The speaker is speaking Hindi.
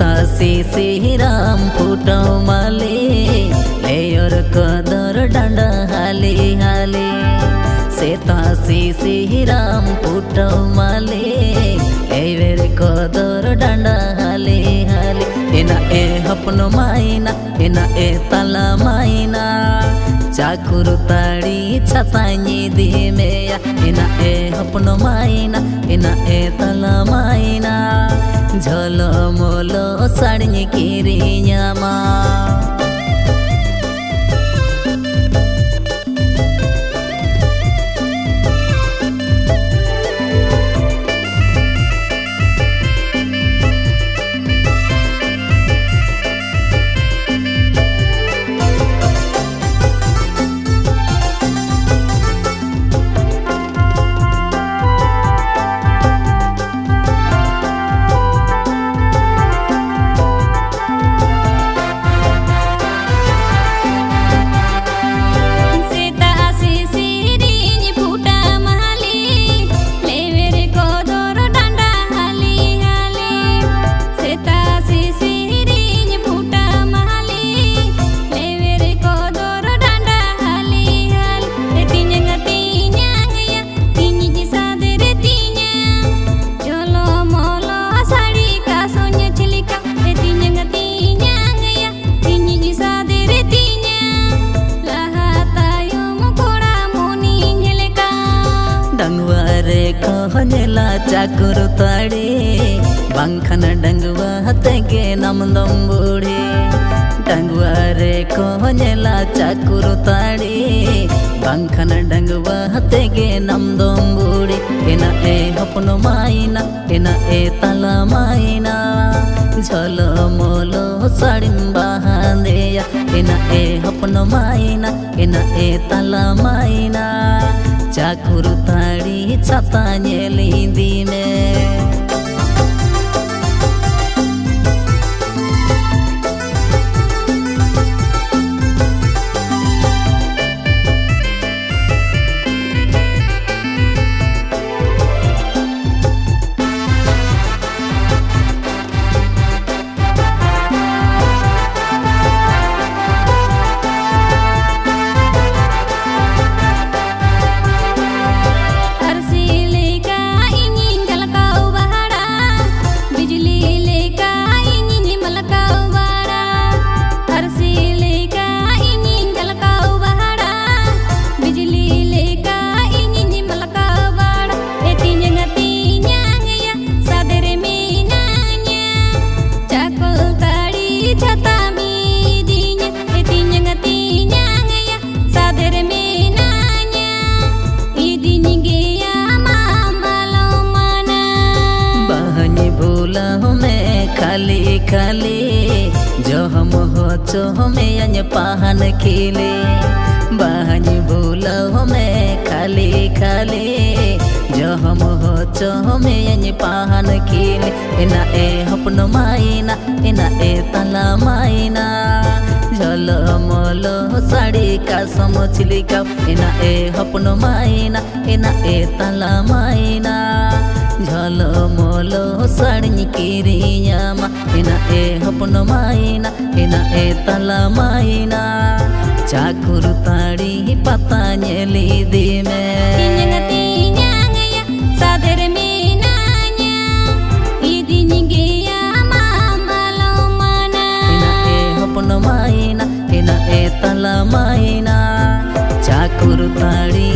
सीसी राम फुटौ माले लेयर कदर डांडा हाले हाले सेता सीसी राम फुटौ माले लेयर कदर डांडा हाले हाले एना ए हपनो माइना एना ए तला माइना चाकुर ताड़ी छतानी दी मेया एना ए हपनो माइना एना ए तला माइना झोलो मोलो साड़ी किरियामा कहनेला चाकुर ताड़े बांखन डंगुआ हतेगे नमदम बूढ़े डंगुआ रे कहनेला चाकुर ताड़े बांखन डंगुआ हतेगे नमदम बूढ़े एना ए हपनो माइना एना ए तला माइना झोलो मोलो साड़ी बांधेया एना ए हपनो माइना एना ए तला माइना चाकुर ताड़ी छता दी में खाली खाली जो हम हो चो हमें अन्य पहन खिले बहनी भूला हमें खाली खाली जो हम हो चो हमें अन्य पहन खिले एना ए हपनो माइना एना ए तला माइना झोलो मोलो साड़ी का समझली का एना ए हपनो माइना एना ए तला माइना झोलो मोलो साड़ी किरियामा एना ए हपनो माइना एना ए तला माइना चाकुर ताड़ी पता नेली दी में सादर में नान्या इदिन गया मामलो मना एना ए हपनो माइना एना ए तला माइना चाकुर ताड़ी